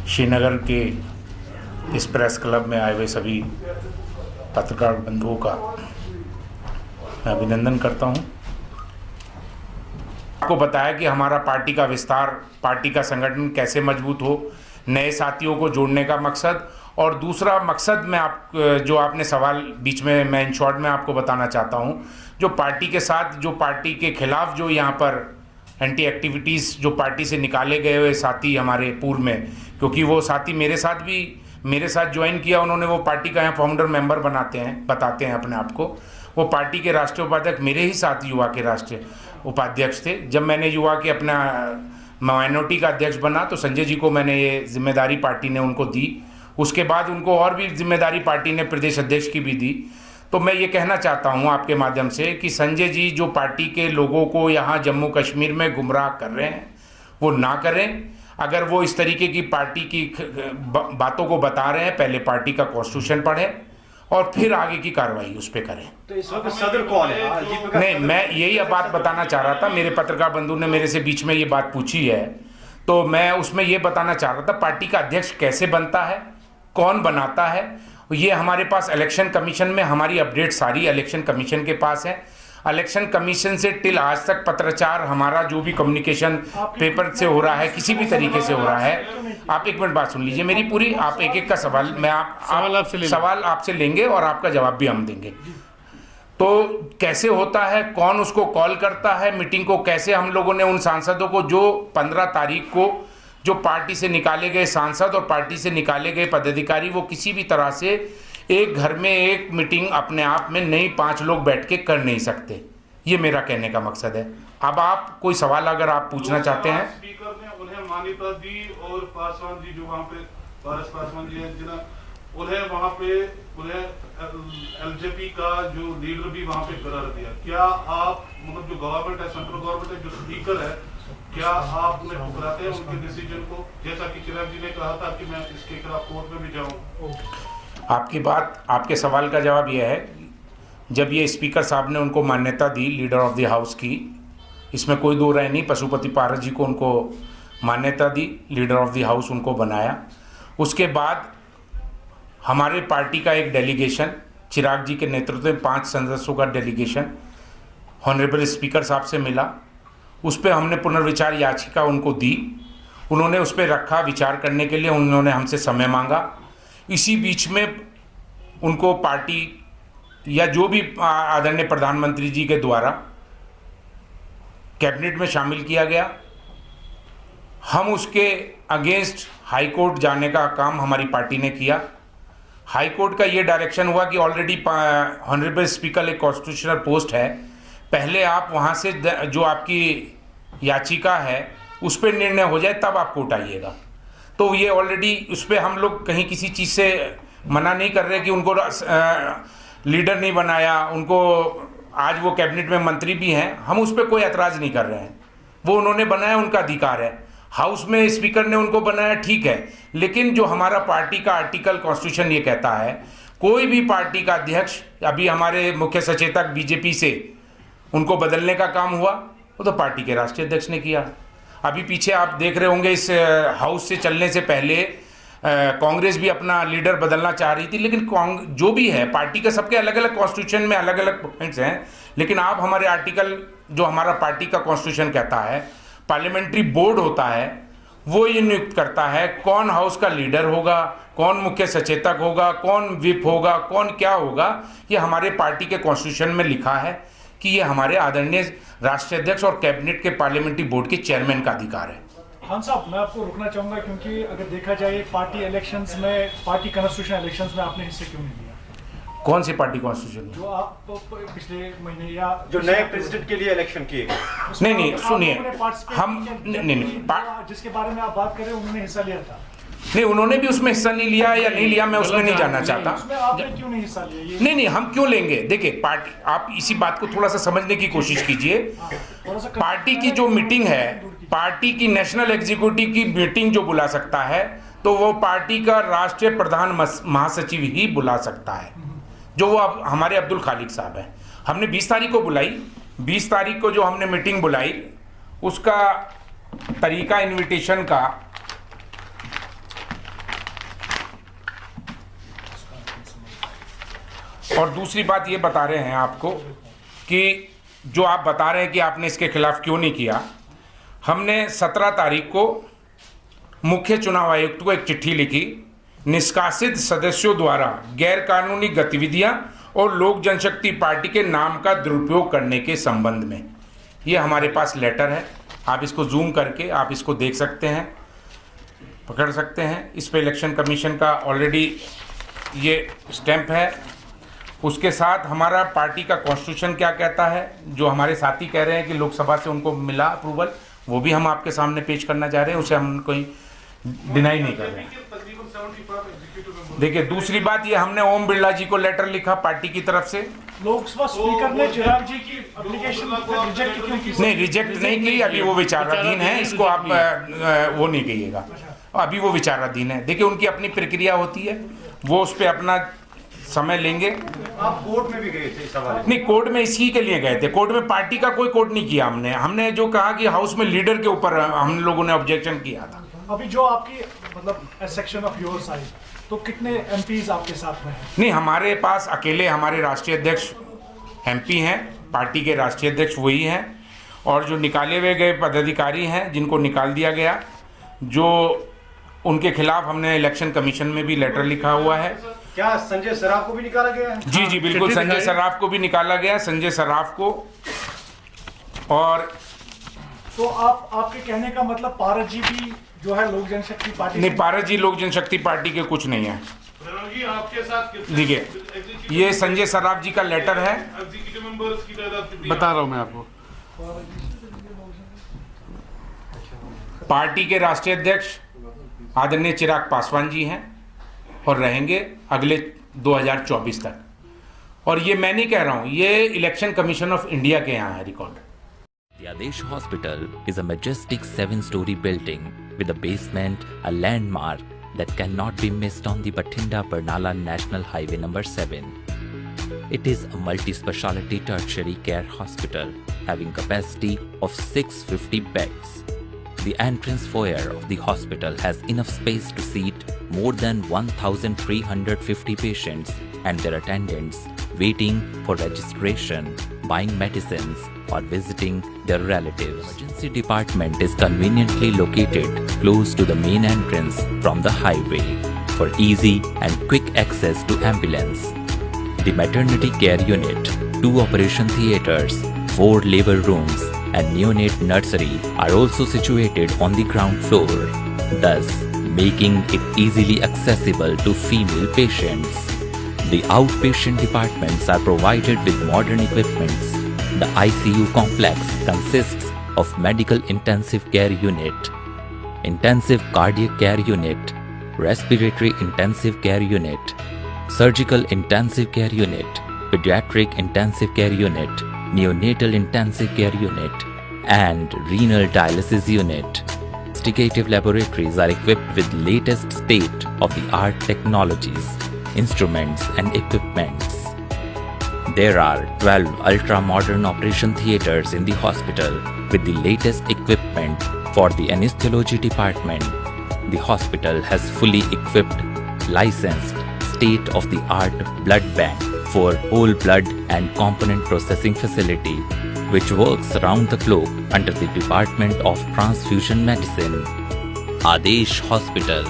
श्रीनगर के इस press club में आए हुए सभी पत्रकार बंधुओं का मैं अभिनंदन करता हूं। आपको बताया कि हमारा पार्टी का विस्तार, पार्टी का संगठन कैसे मजबूत हो, नए साथियों को जोड़ने का मकसद, और दूसरा मकसद मैं जो आपने सवाल बीच में मैं इन शॉर्ट में आपको बताना चाहता हूं, जो पार्टी के साथ, जो पार्टी के खिलाफ जो यहाँ पर एंटी एक्टिविटीज़ जो पार्टी से निकाले गए हुए साथी हमारे पूर्व में, क्योंकि वो साथी मेरे साथ ज्वाइन किया उन्होंने, वो पार्टी का यहाँ फाउंडर मेंबर बताते हैं अपने आप को। वो पार्टी के राष्ट्रीय उपाध्यक्ष मेरे ही साथ युवा के राष्ट्रीय उपाध्यक्ष थे। जब मैंने युवा के अपना माइनॉरिटी का अध्यक्ष बना तो संजय जी को मैंने ये जिम्मेदारी पार्टी ने उनको दी। उसके बाद उनको और भी जिम्मेदारी पार्टी ने प्रदेश अध्यक्ष की भी दी। तो मैं ये कहना चाहता हूँ आपके माध्यम से कि संजय जी जो पार्टी के लोगों को यहाँ जम्मू कश्मीर में गुमराह कर रहे हैं वो ना करें। अगर वो इस तरीके की पार्टी की बातों को बता रहे हैं, पहले पार्टी का कॉन्स्टिट्यूशन पढ़ें और फिर आगे की कार्रवाई उस पर करें। तो इस वक्त सदर कौन है? नहीं, मैं यही अब बात बताना चाह रहा था। मेरे पत्रकार बंधु ने मेरे से बीच में ये बात पूछी है, तो मैं उसमें ये बताना चाह रहा था पार्टी का अध्यक्ष कैसे बनता है, कौन बनाता है। ये हमारे पास इलेक्शन कमीशन में हमारी अपडेट सारी इलेक्शन कमीशन के पास है। इलेक्शन कमीशन से टिल आज तक पत्राचार हमारा जो भी कम्युनिकेशन पेपर से हो रहा है, किसी भी तरीके से हो रहा है। आप एक मिनट बात सुन लीजिए मेरी पूरी। आप एक एक का सवाल मैं सवाल आपसे लेंगे और आपका जवाब भी हम देंगे। तो कैसे होता है, कौन उसको कॉल करता है मीटिंग को, कैसे हम लोगों ने उन सांसदों को जो 15 तारीख को जो पार्टी से निकाले गए सांसद और पार्टी से निकाले गए पदाधिकारी, वो किसी भी तरह से एक घर में एक मीटिंग अपने आप में नहीं 5 लोग बैठ के कर नहीं सकते। ये मेरा कहने का मकसद है। अब आप कोई सवाल अगर आप पूछना चाहते हैं। स्पीकर ने उन्हें मान्यता दी और पासवान जी जो वहाँ पे पारस पासवान जी हैं जिन्हें उन्हें वहाँ पे उन्हें एलजेपी का जो लीडर भी वहाँ पे करार दिया। क्या आप मतलब जो गवर्नमेंट है, सेंट्रल गवर्नमेंट है, जो स्पीकर है, क्या आप उन्हें ठुकराते हैं उनके डिसीजन को, जैसा कि चिराग जी ने कहा था कि मैं इसके खिलाफ कोर्ट में भी जाऊँ? आपकी बात, आपके सवाल का जवाब यह है, जब ये स्पीकर साहब ने उनको मान्यता दी लीडर ऑफ द हाउस की, इसमें कोई दो राय नहीं, पशुपति पारस जी को उनको मान्यता दी, लीडर ऑफ द हाउस उनको बनाया। उसके बाद हमारे पार्टी का एक डेलीगेशन, चिराग जी के नेतृत्व में 5 सदस्यों का डेलीगेशन ऑनरेबल स्पीकर साहब से मिला। उस पर हमने पुनर्विचार याचिका उनको दी, उन्होंने उस पर रखा विचार करने के लिए, उन्होंने हमसे समय मांगा। इसी बीच में उनको पार्टी या जो भी आदरणीय प्रधानमंत्री जी के द्वारा कैबिनेट में शामिल किया गया। हम उसके अगेंस्ट हाई कोर्ट जाने का काम हमारी पार्टी ने किया। हाई कोर्ट का ये डायरेक्शन हुआ कि ऑलरेडी ऑनरेबल स्पीकर एक कॉन्स्टिट्यूशनल पोस्ट है, पहले आप वहाँ से जो आपकी याचिका है उस पर निर्णय हो जाए तब आप कोर्ट आइएगा। तो ये ऑलरेडी उस पर हम लोग कहीं किसी चीज़ से मना नहीं कर रहे कि उनको लीडर नहीं बनाया, उनको आज वो कैबिनेट में मंत्री भी हैं, हम उस पर कोई एतराज़ नहीं कर रहे हैं। वो उन्होंने बनाया, उनका अधिकार है। हाउस में स्पीकर ने उनको बनाया, ठीक है, लेकिन जो हमारा पार्टी का आर्टिकल कॉन्स्टिट्यूशन ये कहता है, कोई भी पार्टी का अध्यक्ष, अभी हमारे मुख्य सचेतक बीजेपी से उनको बदलने का काम हुआ, वो तो पार्टी के राष्ट्रीय अध्यक्ष ने किया। अभी पीछे आप देख रहे होंगे इस हाउस से चलने से पहले कांग्रेस भी अपना लीडर बदलना चाह रही थी, लेकिन जो भी है पार्टी के सबके अलग अलग कॉन्स्टिट्यूशन में अलग अलग पॉइंट्स हैं। लेकिन आप हमारे आर्टिकल जो हमारा पार्टी का कॉन्स्टिट्यूशन कहता है, पार्लियामेंट्री बोर्ड होता है, वो ये नियुक्त करता है कौन हाउस का लीडर होगा, कौन मुख्य सचेतक होगा, कौन विप होगा, कौन क्या होगा। ये हमारे पार्टी के कॉन्स्टिट्यूशन में लिखा है कि ये हमारे आदरणीय राष्ट्रीय अध्यक्ष और कैबिनेट के पार्लियामेंट्री बोर्ड के चेयरमैन का अधिकार है। हाँ साहब, मैं आपको रुकना चाहूंगा क्योंकि अगर देखा जाए पार्टी इलेक्शंस में, पार्टी कॉन्स्टिट्यूशन इलेक्शंस में आपने हिस्से क्यों नहीं लिया? कौन सी पार्टी कॉन्स्टिट्यूशन? जो आप पिछले महीने या जो नए प्रेसिडेंट के लिए इलेक्शन किए गए। नहीं, सुनिए, हम नहीं, जिसके बारे में आप बात कर रहे हैं उन्होंने हिस्सा लिया था? नहीं, उन्होंने भी उसमें हिस्सा नहीं लिया या नहीं लिया, मैं उसमें नहीं जानना चाहता। उसमें आपने क्यों नहीं हिस्सा लिया? नहीं, हम क्यों लेंगे? देखिए, पार्टी, आप इसी बात को थोड़ा सा समझने की कोशिश कीजिए। पार्टी की जो मीटिंग है, पार्टी की नेशनल एग्जीक्यूटिव की मीटिंग जो बुला सकता है, तो वो पार्टी का राष्ट्रीय प्रधान महासचिव ही बुला सकता है, जो वो अब हमारे अब्दुल खालिक साहब हैं। हमने 20 तारीख को बुलाई, 20 तारीख को जो हमने मीटिंग बुलाई, उसका तरीका इनविटेशन का और दूसरी बात ये बता रहे हैं आपको कि जो आप बता रहे हैं कि आपने इसके खिलाफ क्यों नहीं किया, हमने 17 तारीख को मुख्य चुनाव आयुक्त को एक चिट्ठी लिखी निष्कासित सदस्यों द्वारा गैरकानूनी गतिविधियां और लोक जनशक्ति पार्टी के नाम का दुरुपयोग करने के संबंध में। ये हमारे पास लेटर है, आप इसको जूम करके आप इसको देख सकते हैं, पकड़ सकते हैं। इस पे इलेक्शन कमीशन का ऑलरेडी ये स्टैंप है। उसके साथ हमारा पार्टी का कॉन्स्टिट्यूशन क्या कहता है, जो हमारे साथी कह रहे हैं कि लोकसभा से उनको मिला अप्रूवल, वो भी हम आपके सामने पेश करना चाह रहे हैं, उसे हम कोई डिनाई नहीं कर रहे हैं। देखिए, दूसरी बात ये, हमने ओम बिरला जी को लेटर लिखा पार्टी की तरफ से। लोकसभा स्पीकर ने चिराग जी की एप्लीकेशन रिजेक्ट क्यों की? नहीं, रिजेक्ट नहीं की, अभी वो विचाराधीन है, इसको आप वो नहीं कहिएगा, अभी वो विचाराधीन है। देखिए, उनकी अपनी प्रक्रिया होती है, वो उस पर अपना समय लेंगे। आप कोर्ट में भी गए थे इस सवाल? नहीं, कोर्ट में इसी के लिए गए थे, कोर्ट में पार्टी का कोई कोर्ट नहीं किया हमने जो कहा कि हाउस में लीडर के ऊपर हम लोगों ने ऑब्जेक्शन किया था। अभी जो आपकी मतलब सेक्शन ऑफ योर साइड, तो कितने एमपीज आपके साथ में हैं? नहीं, हमारे पास अकेले हमारे राष्ट्रीय अध्यक्ष एमपी हैं, पार्टी के राष्ट्रीय अध्यक्ष वही हैं, और जो निकाले हुए गए पदाधिकारी हैं जिनको निकाल दिया गया, जो उनके खिलाफ हमने इलेक्शन कमीशन में भी लेटर लिखा हुआ है। क्या संजय सराफ को भी निकाला गया है? जी जी बिल्कुल, संजय सराफ को भी निकाला गया, संजय सराफ को। और तो आपके कहने का मतलब पारस जी भी जो है लोक जनशक्ति पार्टी? नहीं, पारस जी लोक जनशक्ति पार्टी के कुछ नहीं है। आपके साथ देखिए, ये संजय सराफ जी का लेटर है, एग्जीक्यूटिव मेंबर्स की तादाद बता रहा हूं मैं आपको। पार्टी के राष्ट्रीय अध्यक्ष आदरणीय चिराग पासवान जी हैं और रहेंगे अगले 2024 तक। और ये मैं नहीं कह रहा हूँ, ये इलेक्शन कमीशन ऑफ इंडिया के यहाँ है record. The Adesh Hospital is a majestic 7-story building with a basement, a landmark that cannot be missed on the Bathinda-Barnala National Highway number 7. It is a multi-speciality tertiary care hospital having capacity of 650 beds. The entrance foyer of the hospital has enough space to seat more than 1,350 patients and their attendants waiting for registration, buying medicines, or visiting their relatives. The emergency department is conveniently located close to the main entrance from the highway for easy and quick access to ambulance. The maternity care unit, 2 operation theaters, 4 labor rooms, and neonate nursery are also situated on the ground floor, thus making it easily accessible to female patients. The outpatient departments are provided with modern equipments. The ICU complex consists of medical intensive care unit, intensive cardiac care unit, respiratory intensive care unit, surgical intensive care unit, pediatric intensive care unit, neonatal intensive care unit, and renal dialysis unit. Investigative laboratories are equipped with latest state-of-the-art technologies, instruments, and equipments. There are 12 ultra-modern operation theaters in the hospital with the latest equipment for the anesthesiology department. The hospital has fully equipped, licensed, state-of-the-art blood bank for whole blood and component processing facility, which works around the clock under the Department of Transfusion Medicine. Adesh Hospital,